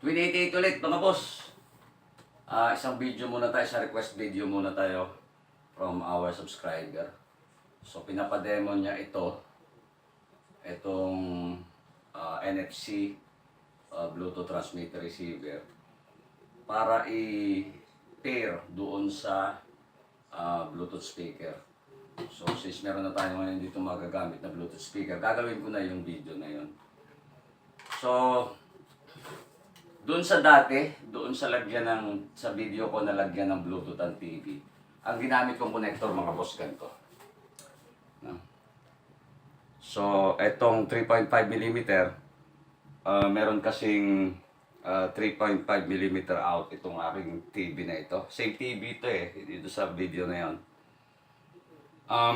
2088 ulit mga boss. Isang video muna tayo, sa request video muna tayo from our subscriber. So pinapademo niya itong NFC Bluetooth transmitter receiver para i-pair doon sa Bluetooth speaker. So since meron na tayo ngayon dito magagamit na Bluetooth speaker, gagawin ko na yung video na yun. So doon sa video ko na lagyan ng Bluetooth ang TV, ang ginamit kong connector mga boss ganito. No? So, etong 3.5mm, meron kasing 3.5mm out itong aking TV na ito. Same TV ito dito sa video na yon.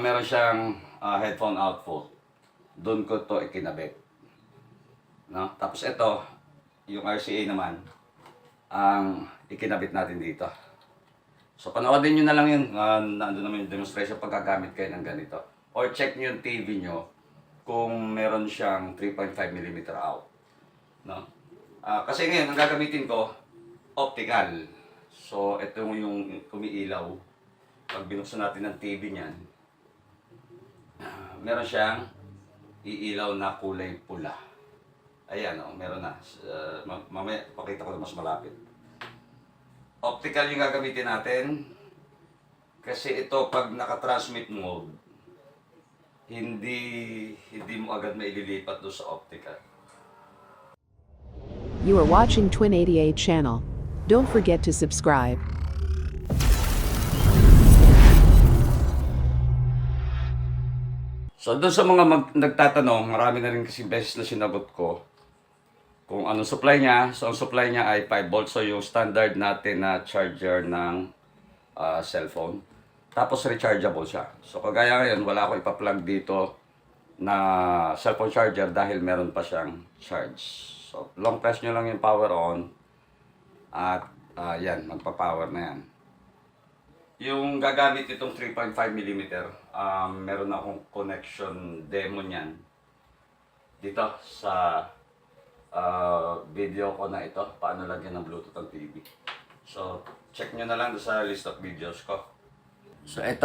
Meron siyang headphone output. Doon ko to ikinabit. No? Tapos ito, yung RCA naman, ang ikinabit natin dito. So panoodin nyo na lang yun, nandun naman yung demonstration pagkagamit kayo ng ganito. Or check nyo yung TV nyo kung meron siyang 3.5mm out. No? Kasi ngayon, ang gagamitin ko, optical. So ito yung umiilaw. Pag binuksan natin ng TV niyan, meron siyang iilaw na kulay pula. Ayan, meron na. Mamaya, pakita ko na mas malapit. Optical yung gagamitin natin. Kasi ito, pag naka-transmit mode, hindi mo agad maililipat doon sa optical. You are watching Twin88 channel. Don't forget to subscribe. So, doon sa mga nagtatanong, marami na rin kasi beses na sinagot ko kung anong supply niya. So, ang supply niya ay 5 volts. So, yung standard natin na charger ng cellphone. Tapos, rechargeable siya. So, kagaya ngayon, wala ako ipa-plug dito na cellphone charger dahil meron pa siyang charge. So, long press nyo lang yung power on. At, yan, magpa-power na yan. Yung gagamit itong 3.5mm, meron akong connection demo niyan dito sa video ko na ito, paano lagyan ng Bluetooth ang TV. So, check nyo na lang sa list of videos ko. So, ito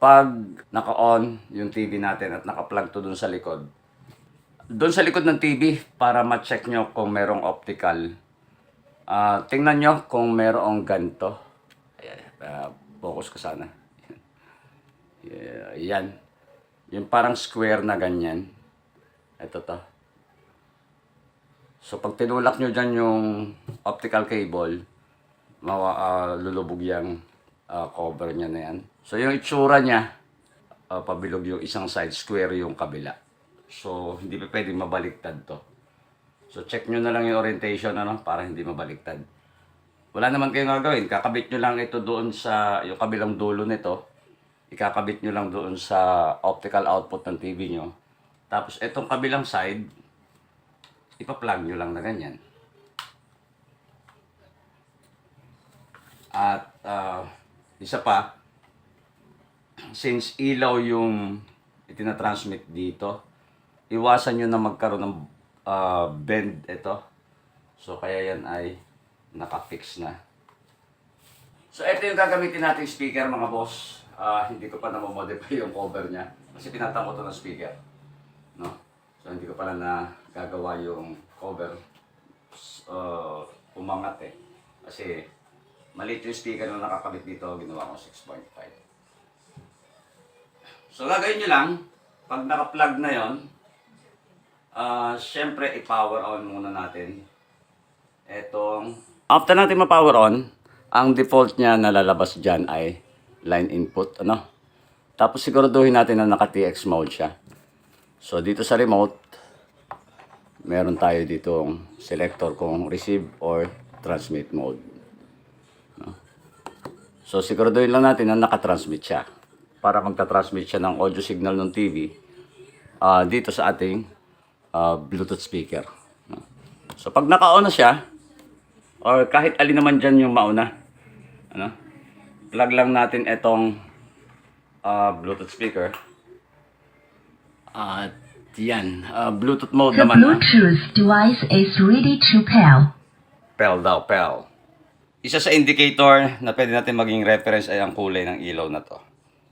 pag naka-on yung TV natin at naka-plug to dun sa likod. Dun sa likod ng TV, para ma-check nyo kung merong optical. Tingnan nyo kung merong ganito. Ayan, focus ko sana. Yan. Yung parang square na ganyan. Ito to. So, pag tinulak nyo dyan yung optical cable, lulubog yung cover niya na yan. So, yung itsura niya, pabilog yung isang side, square yung kabila. So, hindi pa pwedeng mabaliktad to. So, check nyo na lang yung orientation para hindi mabaliktad. Wala naman kayong gagawin. Kakabit nyo lang ito doon sa yung kabilang dulo nito. Ikakabit nyo lang doon sa optical output ng TV nyo. Tapos, itong kabilang side, ipa-plug nyo lang na ganyan. At isa pa, since ilaw yung itinatransmit dito, iwasan nyo na magkaroon ng bend ito. So kaya yan ay naka-fix na. So ito yung gagamitin nating speaker mga boss. Hindi ko pa na-modify yung cover niya kasi pinatang ko to ng speaker. No? So hindi ko pala na gagawa yung cover. Umangat kasi maliit yung speaker na nakakabit dito, ginawa ko 6.5. So gagawin nyo lang, pag naka-plug na yon, syempre i-power on muna natin after natin ma-power on, ang default niya na lalabas dyan ay line input, tapos siguraduhin natin na naka-TX mode siya. So dito sa remote, meron tayo ditong selector kung receive or transmit mode. So siguraduhin lang natin na naka-transmit siya para magta-transmit siya ng audio signal ng TV dito sa ating Bluetooth speaker. So pag naka-on na siya, or kahit alin naman dyan yung mauna, plug lang natin itong Bluetooth speaker. At yan, Bluetooth mode The naman. Bluetooth device is ready to pair. pel daw, pel. Isa sa indicator na pwede natin maging reference ay ang kulay ng ilaw na to.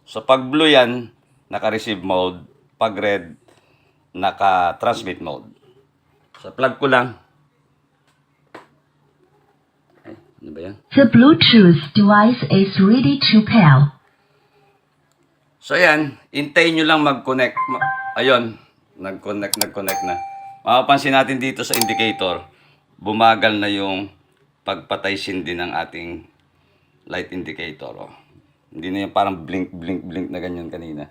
So pag blue yan, naka-receive mode. Pag red, naka-transmit mode. So plug ko lang. Ay, ano ba yan? The Bluetooth device is ready to pair. So ayan, hintayin nyo lang mag-connect. Ayun, nag-connect na. Mapapansin natin dito sa indicator, bumagal na yung pagpatay sindi ng ating light indicator. Oh. Hindi na yung parang blink na ganyan kanina.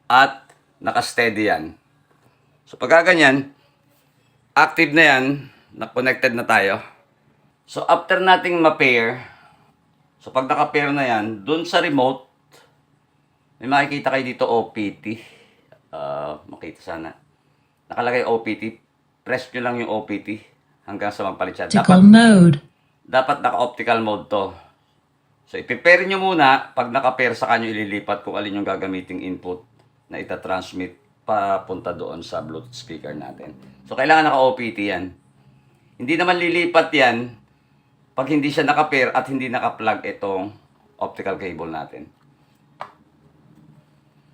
At naka-steady yan. So pagka ganyan, active na yan, na-connected na tayo. So after nating ma-pair, so pag naka-pair na yan, dun sa remote, may makikita kayo dito OPT. Makita sana. Nakalagay OPT. Press nyo lang yung OPT hanggang sa mapalit siya. Dapat naka-optical mode to. So, i-pair nyo muna. Pag naka-pair sa kanyo, ililipat kung alin yung gagamiting input na itatransmit papunta doon sa Bluetooth speaker natin. So, kailangan naka-OPT yan. Hindi naman lilipat yan pag hindi siya naka-pair at hindi naka-plug itong optical cable natin.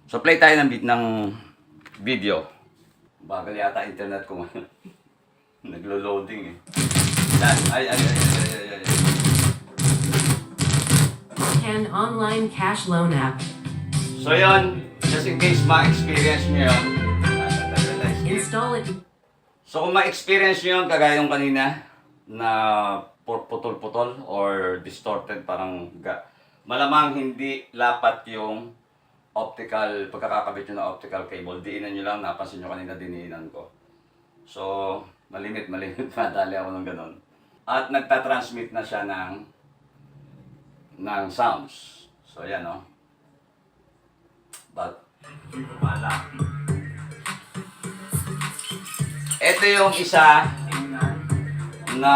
So, play tayo ng video. Bagal yata internet ko. Naglo-loading eh. Yan. Ay. Can online cash loan app. So, yun. Just in case ma-experience nyo yun. Install it. So, kung ma-experience nyo yun, kagaya yung kanina, na putol-putol or distorted, parang malamang hindi lapat yung optical, pagkakakabit nyo ng optical cable. Diinan nyo lang, napansin nyo kanina diniinan ko. So, malimit, madali ako ng ganun. At nagtatransmit na siya ng sounds. So, yan, no? But, ito yung isa na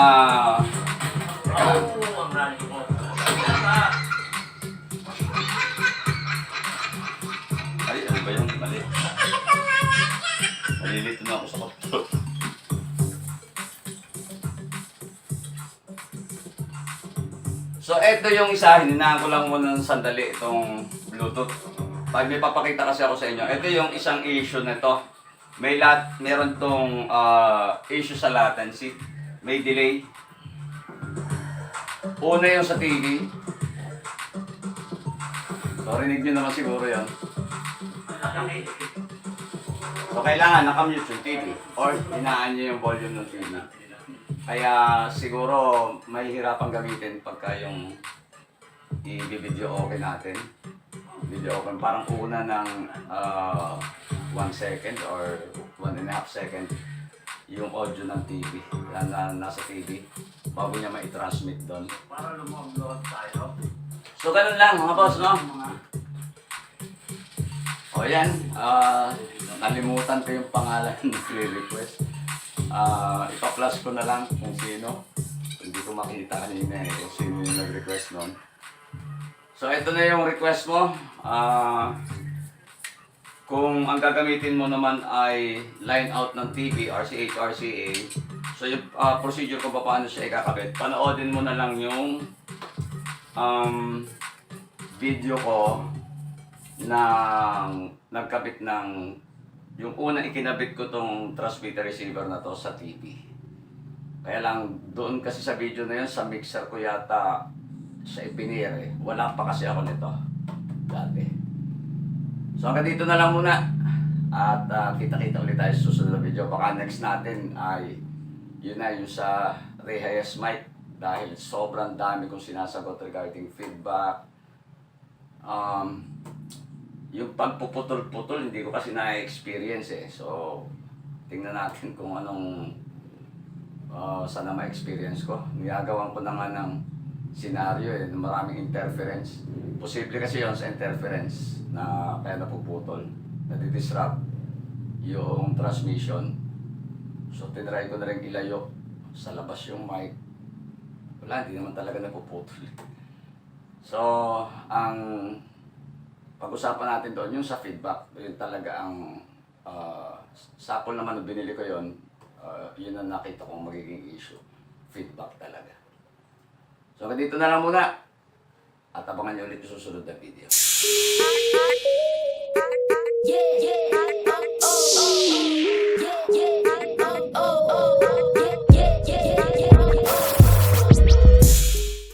ay, ano ba yung mali? Malilito na ako sa kapto. So, ito yung isa. Hininahan ko lang muna ng sandali itong Bluetooth. Pag may papakita kasi ako sa inyo, ito yung isang issue nito. Meron tong issue sa latency. May delay. Una yung sa TV. So, rinig nyo naman siguro yun. So, kailangan nakamute yung TV. Or, hinaan nyo yung volume ng TV. Kaya, siguro, mahihirapang gamitin pagka yung i-video okay natin. Video okay. Parang una ng 1 second or 1.5 second yung audio ng TV. Na nasa TV. Bago niya ma-transmit doon. Para lumabload tayo. So, ganun lang mga boss, no? O yan. Nalimutan ko yung pangalan ng free-request. Ipa-plus ko na lang kung sino. Hindi ko makita kanina eh kung sino yung nag-request nun. So, ito na yung request mo. Kung ang gagamitin mo naman ay line out ng TV, RCH, RCA, so yung procedure kung paano siya ikakabit, panoodin mo na lang yung video ko na nagkabit ng yung unang ikinabit ko tong transmitter receiver na to sa TV. Kaya lang, doon kasi sa video na yun, sa mixer ko yata sa ipinire. Wala pa kasi ako nito dati. So hanggang dito na lang muna. At kita-kita ulit tayo sa susunod na video. Baka next natin ay yun na yung sa Rehayes mic. Dahil sobrang dami kong sinasagot regarding feedback. Yung pagpuputol-putol, hindi ko kasi na-experience eh. So, tingnan natin kung anong sana ma-experience ko. Niyagawan ko na nga ng senaryo eh, maraming interference. Posible kasi yon sa interference na kaya napuputol, nadidisrupt yung transmission. So, tinry ko na rin ilayo sa labas yung mic. Wala, hindi naman talaga napuputol. So, ang pag-usapan natin doon yung sa feedback. Yun talaga ang sample naman na binili ko yun. Yun ang nakita kong magiging issue. feedback talaga. So, dito na lang muna. At abangan nyo ulit yung susunod na video. Yeah, yeah.